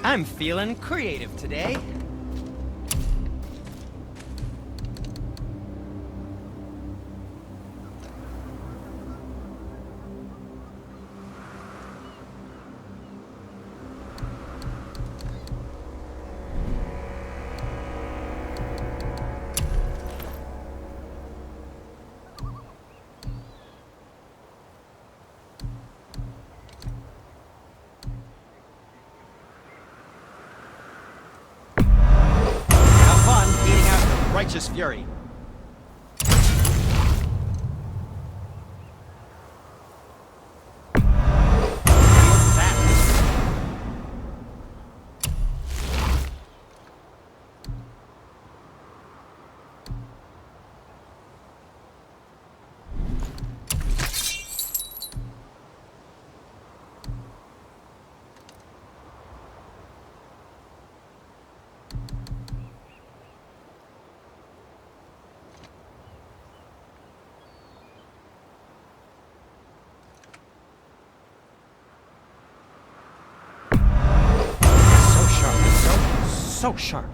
I'm feeling creative today. Righteous fury. So sharp.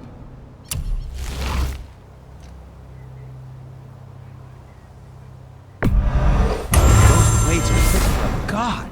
Those blades are fit for a god.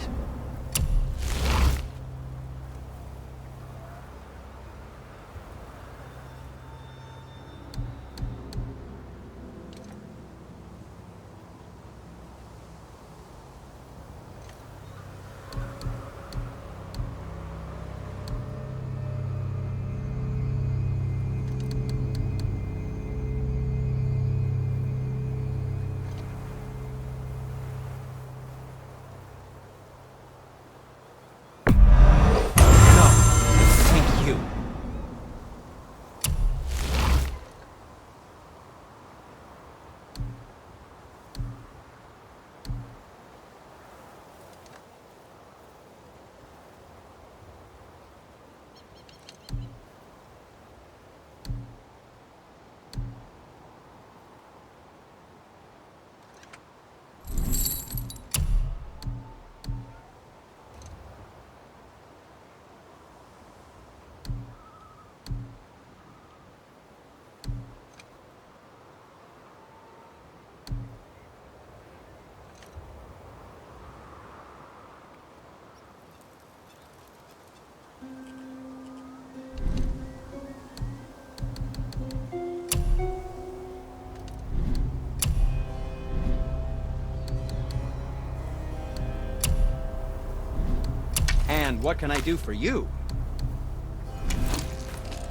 And what can I do for you?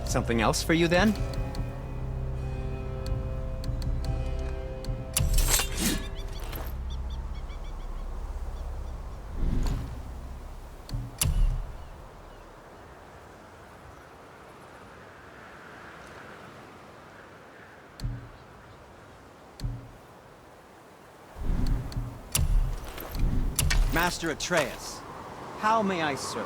Something else for you, then? Master Atreus, how may I serve?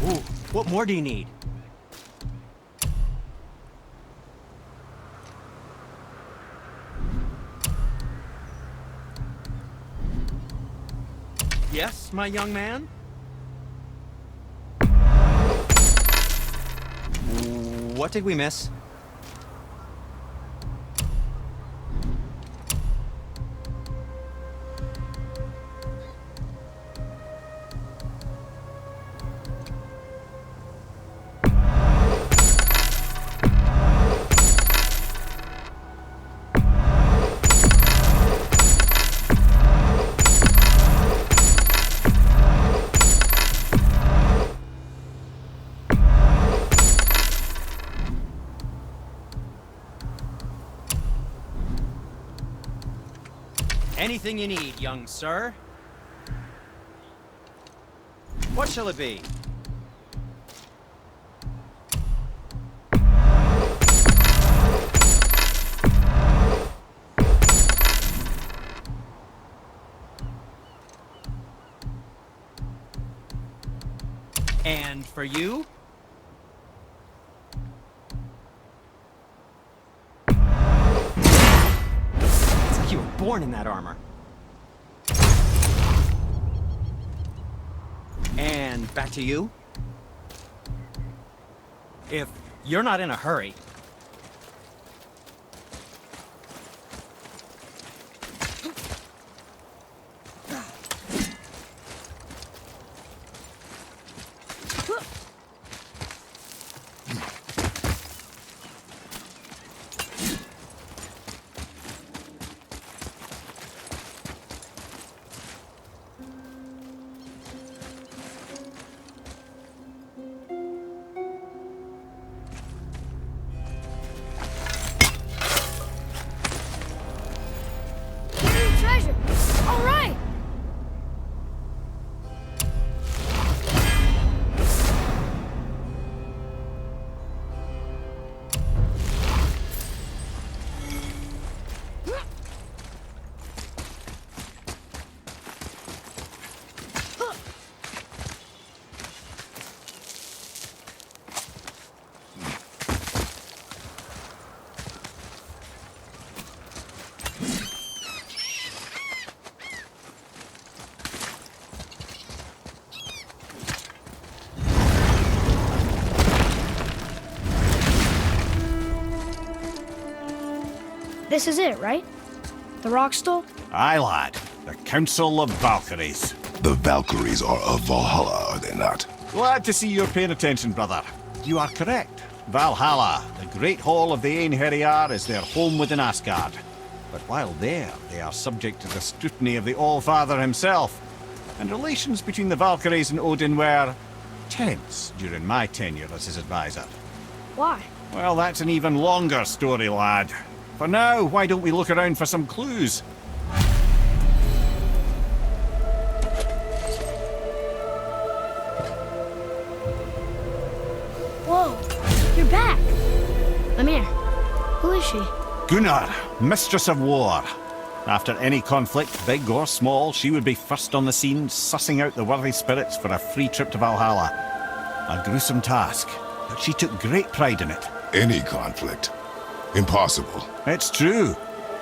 Ooh, what more do you need? Yes, my young man? What did we miss? Anything you need, young sir. What shall it be? And for you? It's like you were born in that armor. And back to you? If you're not in a hurry. Treasure! All right! This is it, right? The rock stool? Aye, lad. The Council of Valkyries. The Valkyries are of Valhalla, are they not? Glad to see you're paying attention, brother. You are correct. Valhalla, the great hall of the Einherjar, is their home within Asgard. But while there, they are subject to the scrutiny of the All-Father himself. And relations between the Valkyries and Odin were tense during my tenure as his advisor. Why? Well, that's an even longer story, lad. For now, why don't we look around for some clues? Whoa, you're back. Lemire, who is she? Gunnar, Mistress of War. After any conflict, big or small, she would be first on the scene, sussing out the worthy spirits for a free trip to Valhalla. A gruesome task, but she took great pride in it. Any conflict. Impossible. It's true.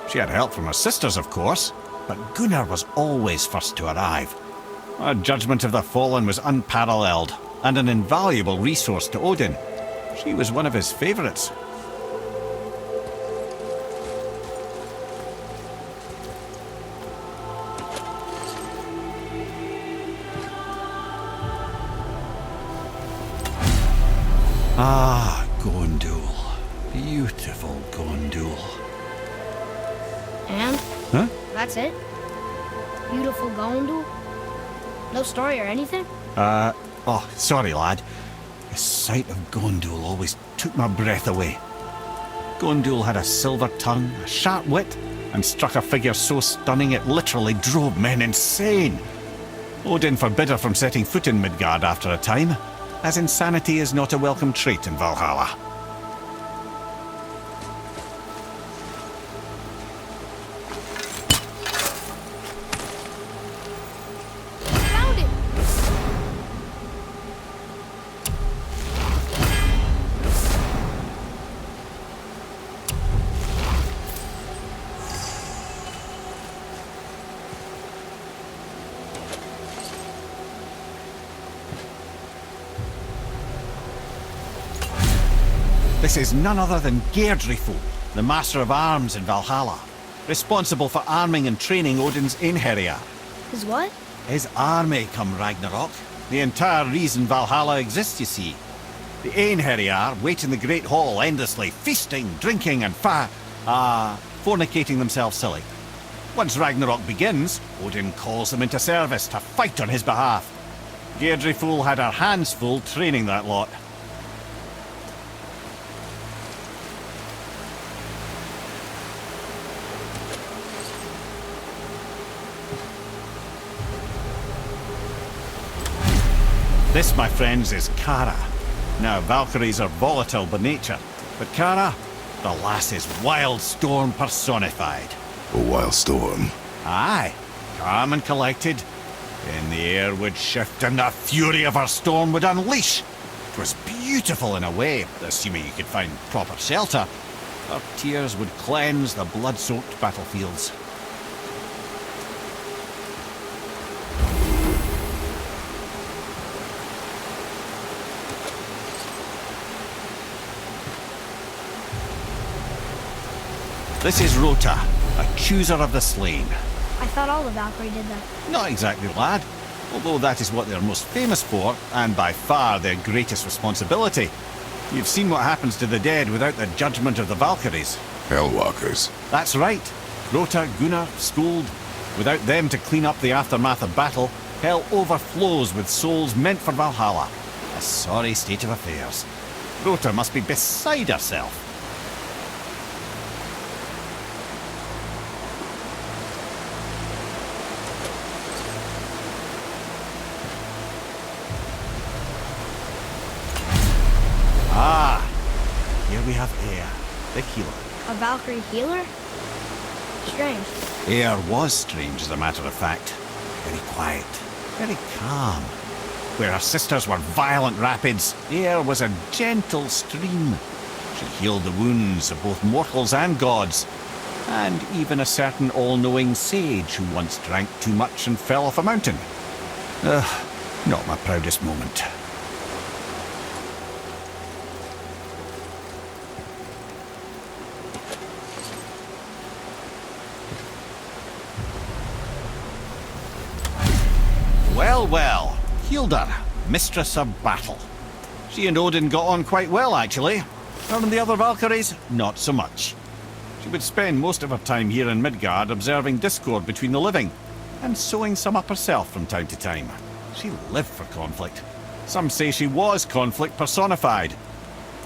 She had help from her sisters, of course, but Gunnar was always first to arrive. Her judgment of the fallen was unparalleled, and an invaluable resource to Odin. She was one of his favourites. Ah, Gondul. Beautiful Gondul. And? Huh? That's it? Beautiful Gondul? No story or anything? Oh, sorry, lad. The sight of Gondul always took my breath away. Gondul had a silver tongue, a sharp wit, and struck a figure so stunning it literally drove men insane. Odin forbid her from setting foot in Midgard after a time, as insanity is not a welcome trait in Valhalla. Found it! This is none other than Geirdriful, the Master of Arms in Valhalla, responsible for arming and training Odin's Einherjar. His what? His army come Ragnarok. The entire reason Valhalla exists, you see. The Einherjar wait in the Great Hall endlessly, feasting, drinking, and fornicating themselves silly. Once Ragnarok begins, Odin calls them into service to fight on his behalf. Geirdriful had her hands full training that lot. This, my friends, is Kara. Now, Valkyries are volatile by nature, but Kara, the lass is wild storm personified. A wild storm. Aye, calm and collected. Then the air would shift and the fury of her storm would unleash. It was beautiful in a way, assuming you could find proper shelter. Her tears would cleanse the blood-soaked battlefields. This is Rota, accuser of the slain. I thought all the Valkyrie did that. Not exactly, lad. Although that is what they're most famous for, and by far their greatest responsibility. You've seen what happens to the dead without the judgment of the Valkyries. Hellwalkers. That's right. Rota, Gunnar, Skuld. Without them to clean up the aftermath of battle, hell overflows with souls meant for Valhalla. A sorry state of affairs. Rota must be beside herself. Ah, here we have Air, the healer. A Valkyrie healer? Strange. Air was strange, as a matter of fact. Very quiet, very calm. Where her sisters were violent rapids, Air was a gentle stream. She healed the wounds of both mortals and gods, and even a certain all-knowing sage who once drank too much and fell off a mountain. Not my proudest moment. Well, well, Hilda, mistress of battle. She and Odin got on quite well, actually. Her and the other Valkyries, not so much. She would spend most of her time here in Midgard observing discord between the living, and sewing some up herself from time to time. She lived for conflict. Some say she was conflict personified.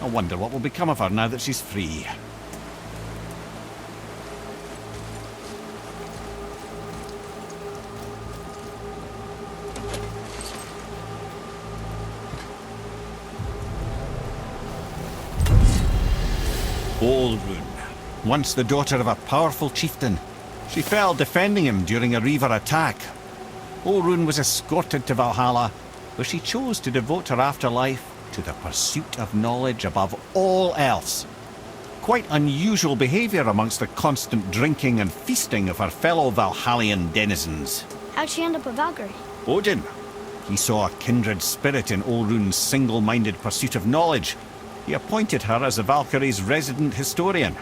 I wonder what will become of her now that she's free. Olrun, once the daughter of a powerful chieftain. She fell defending him during a Reaver attack. Olrun was escorted to Valhalla, where she chose to devote her afterlife to the pursuit of knowledge above all else. Quite unusual behaviour amongst the constant drinking and feasting of her fellow Valhallian denizens. How'd she end up a Valkyrie? Odin. He saw a kindred spirit in Olrun's single-minded pursuit of knowledge. He appointed her as the Valkyrie's resident historian.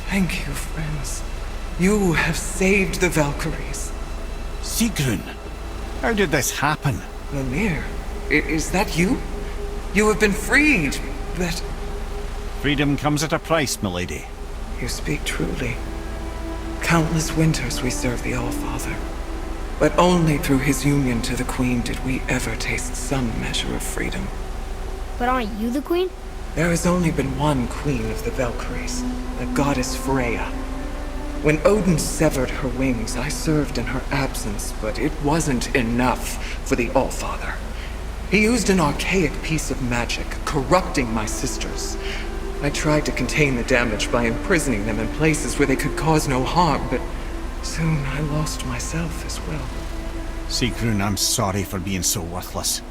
Thank you, friends. You have saved the Valkyries. Sigrun, how did this happen? Mimir, is that you? You have been freed, but... Freedom comes at a price, milady. You speak truly. Countless winters we served the All-Father. But only through his union to the Queen did we ever taste some measure of freedom. But aren't you the queen? There has only been one Queen of the Valkyries, the goddess Freya. When Odin severed her wings, I served in her absence, but it wasn't enough for the All-Father. He used an archaic piece of magic, corrupting my sisters. I tried to contain the damage by imprisoning them in places where they could cause no harm, but soon I lost myself as well. Sigrun, I'm sorry for being so worthless.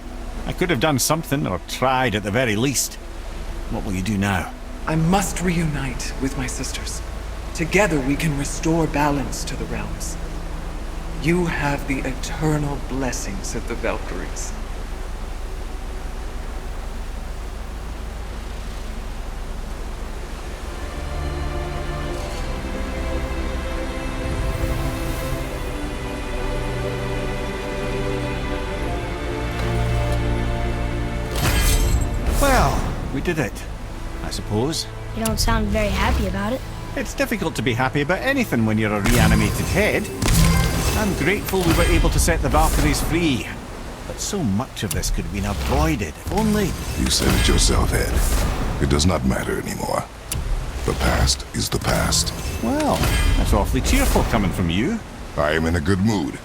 I could have done something, or tried at the very least. What will you do now? I must reunite with my sisters. Together we can restore balance to the realms. You have the eternal blessings of the Valkyries. Well, we did it, I suppose. You don't sound very happy about it. It's difficult to be happy about anything when you're a reanimated head. I'm grateful we were able to set the Valkyries free. But so much of this could have been avoided, if only... You said it yourself, Ed. It does not matter anymore. The past is the past. Well, that's awfully cheerful coming from you. I am in a good mood.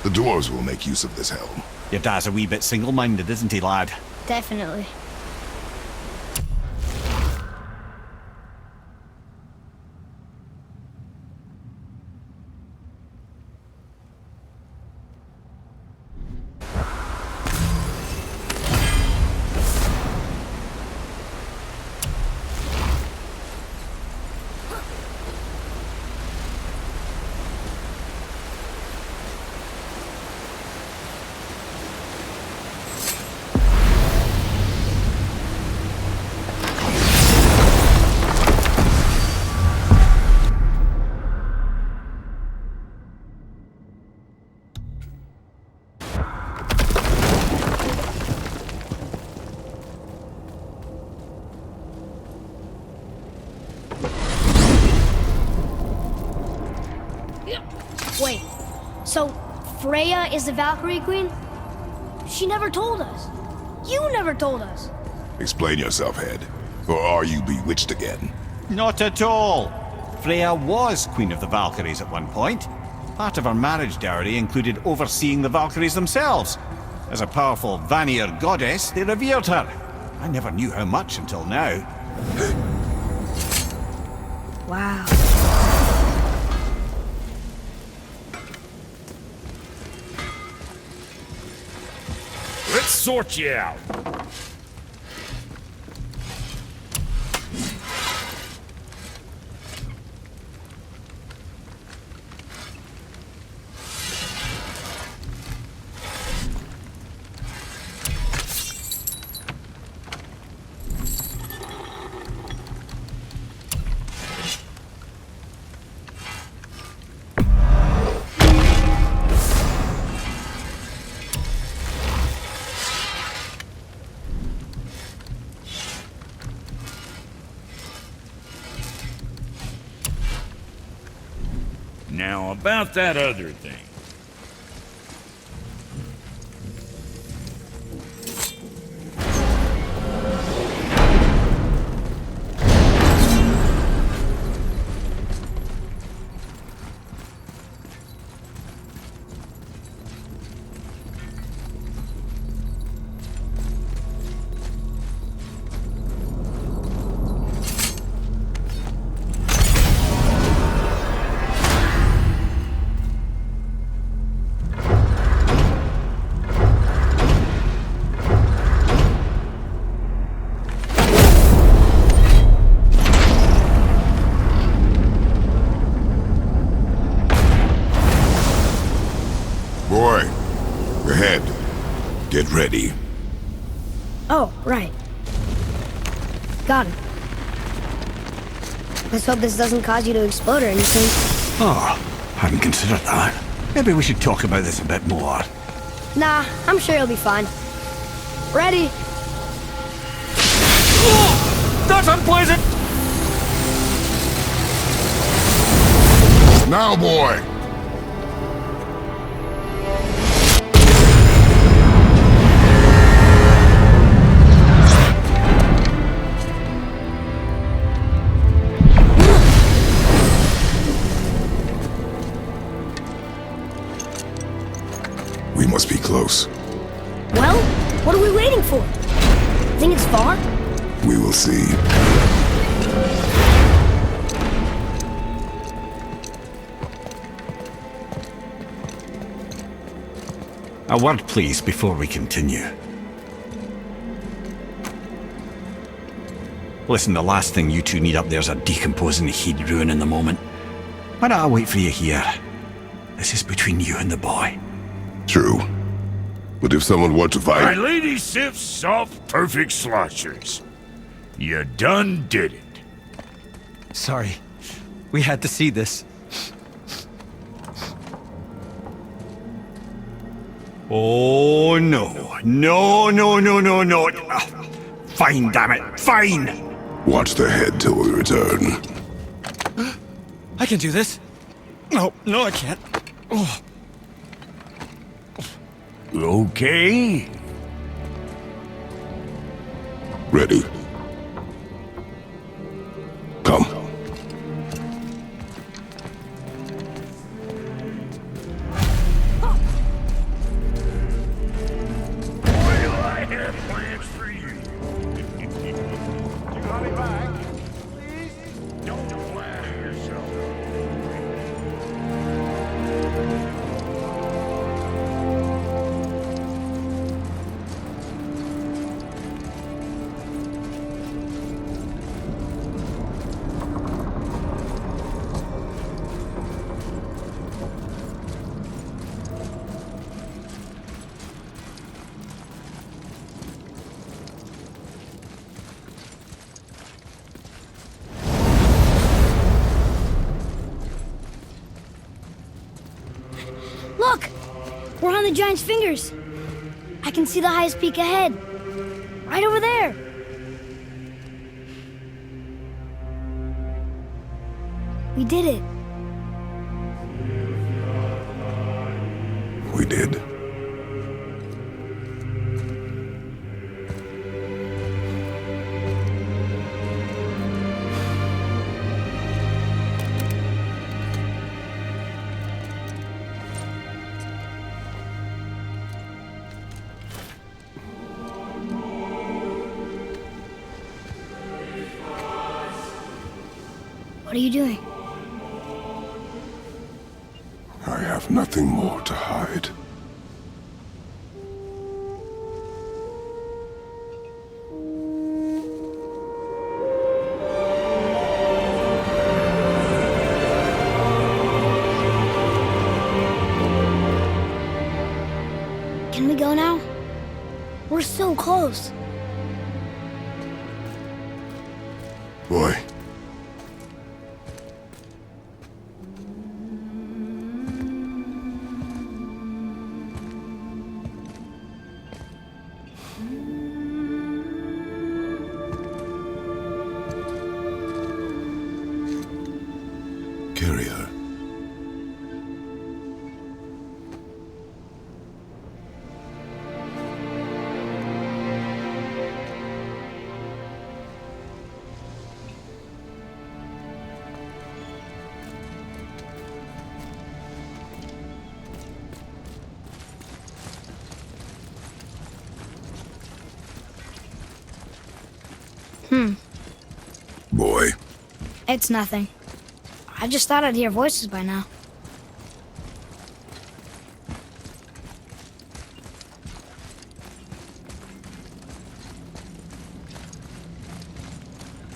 The dwarves will make use of this helm. Your dad's a wee bit single-minded, isn't he, lad? Definitely. Wait, so Freya is the Valkyrie Queen? She never told us. You never told us. Explain yourself, Ed. Or are you bewitched again? Not at all. Freya was Queen of the Valkyries at one point. Part of her marriage dowry included overseeing the Valkyries themselves. As a powerful Vanir goddess, they revered her. I never knew how much until now. Wow. Let's sort you out. Now, about that other thing. Boy, ahead. Get ready. Oh, right. Got it. Let's hope this doesn't cause you to explode or anything. Oh, hadn't considered that. Maybe we should talk about this a bit more. Nah, I'm sure you'll be fine. Ready? Oh, that's unpleasant! Now, boy! We must be close. Well, what are we waiting for? Think it's far? We will see. A word, please, before we continue. Listen, the last thing you two need up there is a decomposing heat ruining the moment. Why don't I wait for you here? This is between you and the boy. True. But if someone were to My fight... lady sips soft, perfect sloshers. You done did it. Sorry. We had to see this. Oh, no. No, no, no, no, no. Fine, damn it. Fine! Watch the head till we return. I can do this. No, I can't. Oh. Okay. Ready. Come. Well, I have plans for you. You got me back. Please? Don't flatter yourself. Look! We're on the giant's fingers. I can see the highest peak ahead. Right over there. We did it. We did. What are you doing? I have nothing more to hide. Can we go now? We're so close. Boy. Carry her. Boy. It's nothing. I just thought I'd hear voices by now.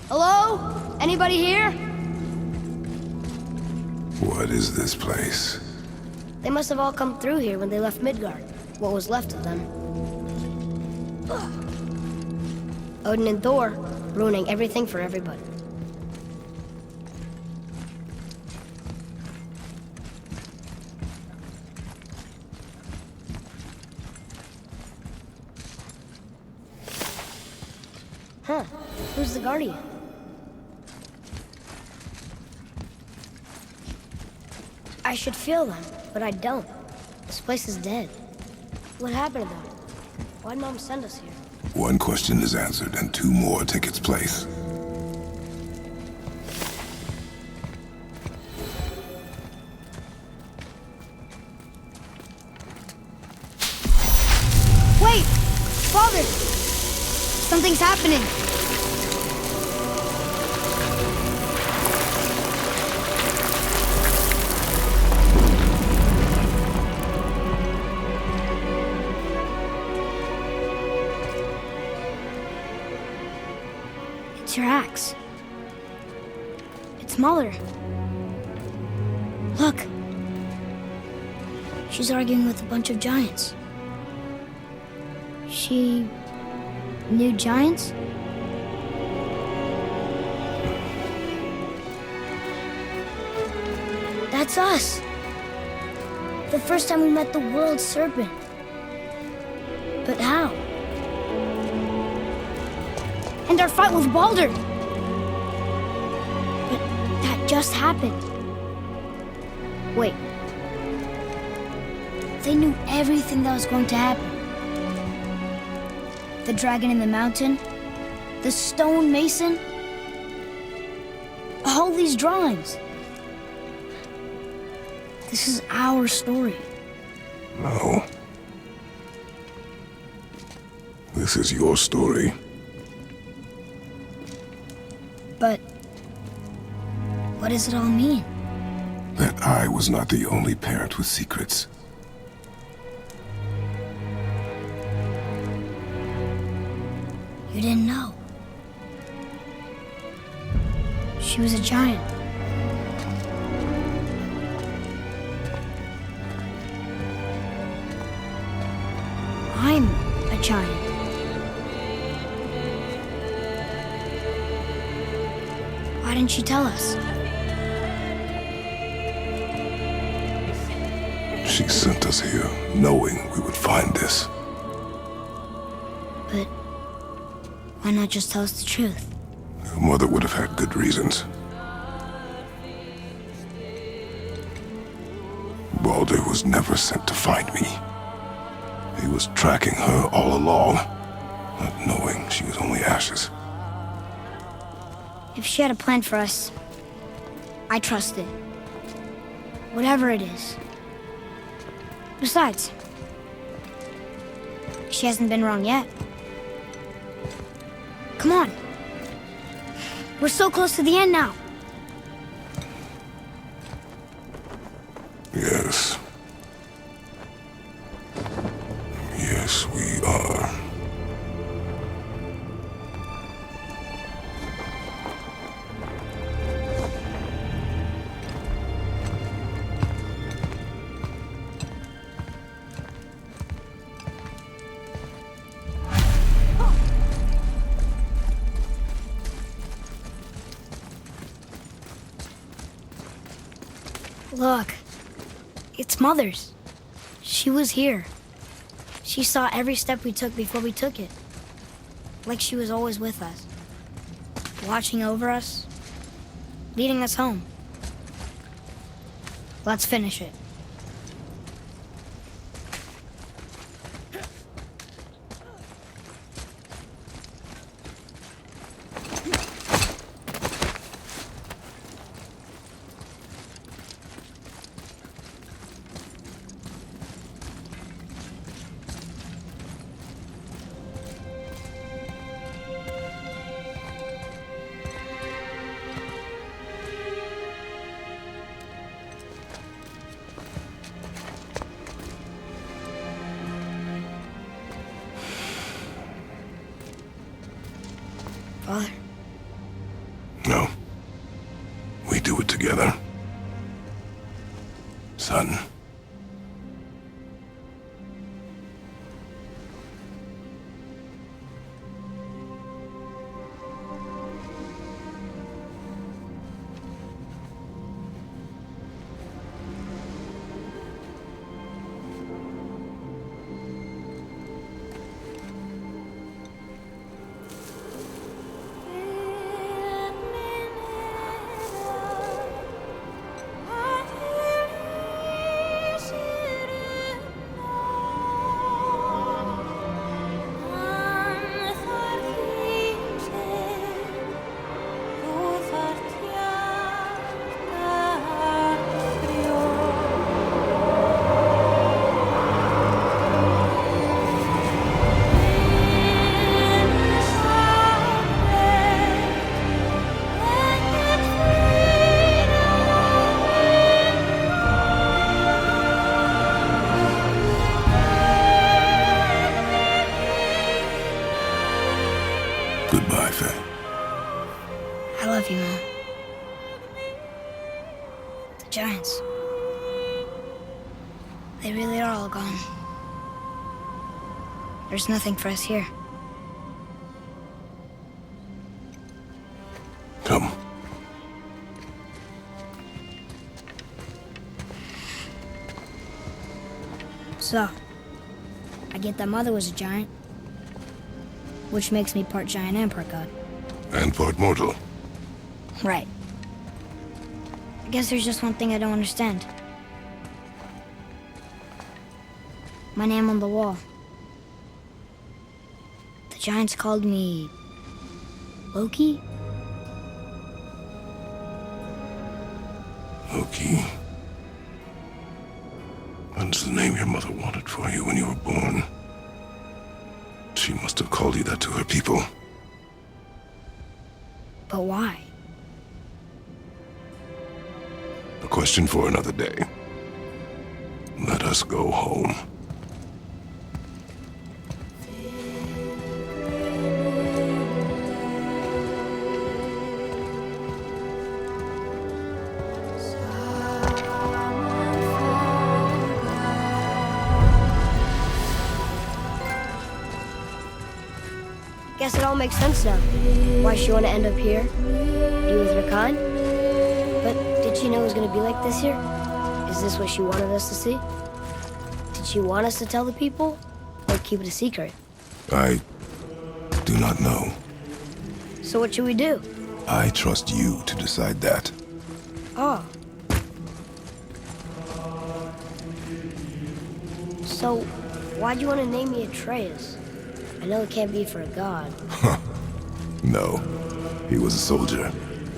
Hello? Anybody here? What is this place? They must have all come through here when they left Midgard. What was left of them. Odin and Thor, ruining everything for everybody. Huh. Who's the guardian? I should feel them, but I don't. This place is dead. What happened to them? Why'd Mom send us here? One question is answered, and two more take its place. Wait! Father! Something's happening! It's your axe. It's Mother. Look. She's arguing with a bunch of giants. She knew giants? That's us. The first time we met the world serpent. But how? And our fight with Baldur. But that just happened. Wait. They knew everything that was going to happen. The dragon in the mountain, the stone mason, all these drawings. This is our story. No. This is your story. But what does it all mean? That I was not the only parent with secrets. You didn't know. She was a giant. I'm a giant. Why didn't she tell us? She sent us here, knowing we would find this. But why not just tell us the truth? Your mother would have had good reasons. Baldur was never sent to find me. He was tracking her all along, not knowing she was only ashes. If she had a plan for us, I trust it. Whatever it is. Besides, she hasn't been wrong yet. Come on. We're so close to the end now. Yes. Yes, we are. Look, it's Mother's. She was here. She saw every step we took before we took it. Like she was always with us. Watching over us. Leading us home. Let's finish it. Father? No. We do it together. Son. giants. They really are all gone. There's nothing for us here. Come. So, I get that Mother was a giant, which makes me part giant and part god. And part mortal. Right. I guess there's just one thing I don't understand. My name on the wall. The giants called me... Loki? Loki. That's the name your mother wanted for you when you were born. She must have called you that to her people. But why? A question for another day. Let us go home. Guess it all makes sense now. Why she want to end up here? Be with her kind? But did she know it was going to be like this here? Is this what she wanted us to see? Did she want us to tell the people? Or keep it a secret? I do not know. So what should we do? I trust you to decide that. Oh. So, why'd you want to name me Atreus? I know it can't be for a god. No. He was a soldier.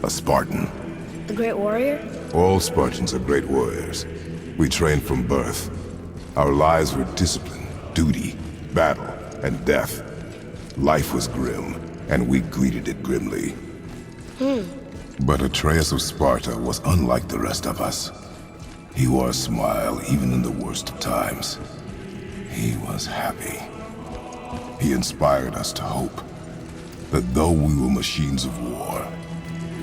A Spartan. The great warrior? All Spartans are great warriors. We trained from birth. Our lives were discipline, duty, battle, and death. Life was grim, and we greeted it grimly. But Atreus of Sparta was unlike the rest of us. He wore a smile even in the worst of times. He was happy. He inspired us to hope that though we were machines of war,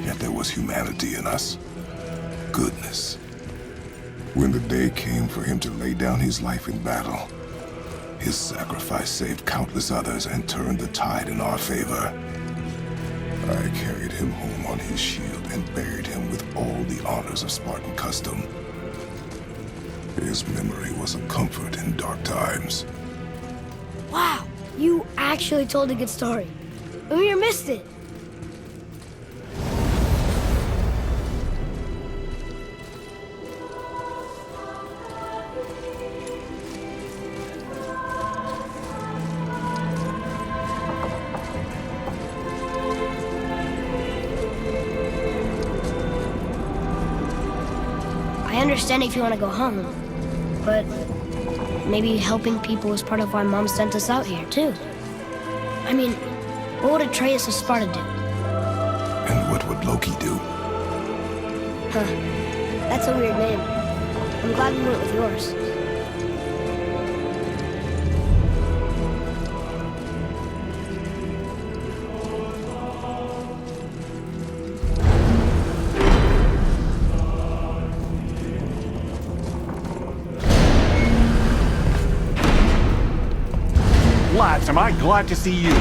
yet there was humanity in us. Goodness. When the day came for him to lay down his life in battle, his sacrifice saved countless others and turned the tide in our favor. I carried him home on his shield and buried him with all the honors of Spartan custom. His memory was a comfort in dark times. Wow, you actually told a good story. Amir missed it. I understand if you want to go home, but maybe helping people is part of why Mom sent us out here, too. I mean, what would Atreus of Sparta do? And what would Loki do? Huh. That's a weird name. I'm glad we went with yours. Lads, am I glad to see you.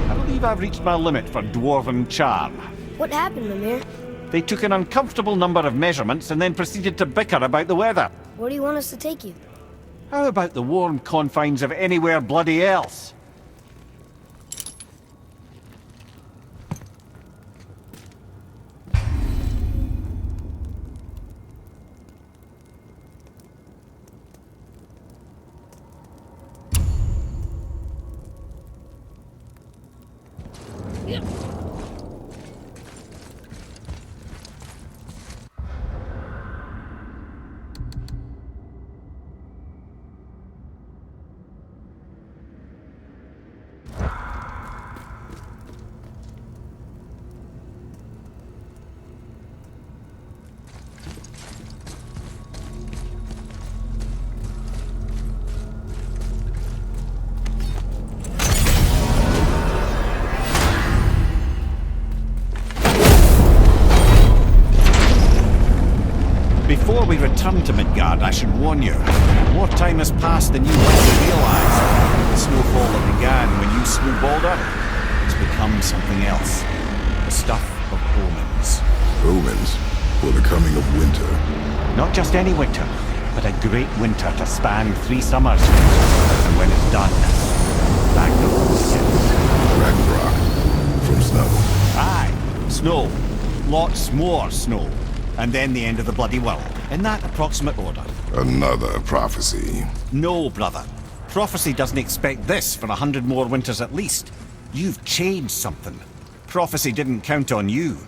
I believe I've reached my limit for dwarven charm. What happened, Mimir? They took an uncomfortable number of measurements and then proceeded to bicker about the weather. Where do you want us to take you? How about the warm confines of anywhere bloody else? Before we return to Midgard, I should warn you. More time has passed than you likely realise. The snowfall that began when you slew Baldur has become something else. The stuff of omens. Omens for the coming of winter. Not just any winter, but a great winter to span 3 summers. And when it's done, Ragnarok begins. Ragnarok from snow. Aye, snow. Lots more snow. And then the end of the bloody world. In that approximate order. Another prophecy. No, brother. Prophecy doesn't expect this for 100 more winters at least. You've changed something. Prophecy didn't count on you.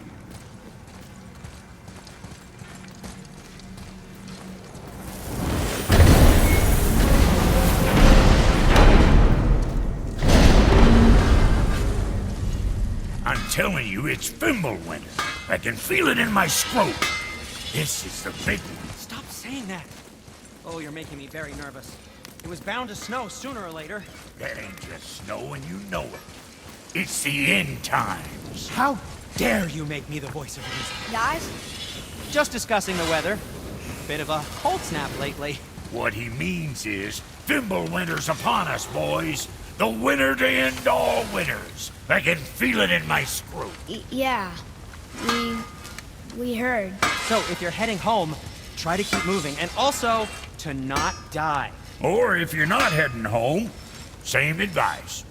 I'm telling you, it's Fimbulwinter. I can feel it in my scrote. This is the big one. Stop saying that. Oh, you're making me very nervous. It was bound to snow sooner or later. That ain't just snow, and you know it. It's the end times. How dare you make me the voice of reason? Guys? Just discussing the weather. Bit of a cold snap lately. What he means is, Fimbulwinter's upon us, boys. The winter to end all winters. I can feel it in my scrote. Yeah. We heard. So, if you're heading home, try to keep moving. And also, to not die. Or if you're not heading home, same advice.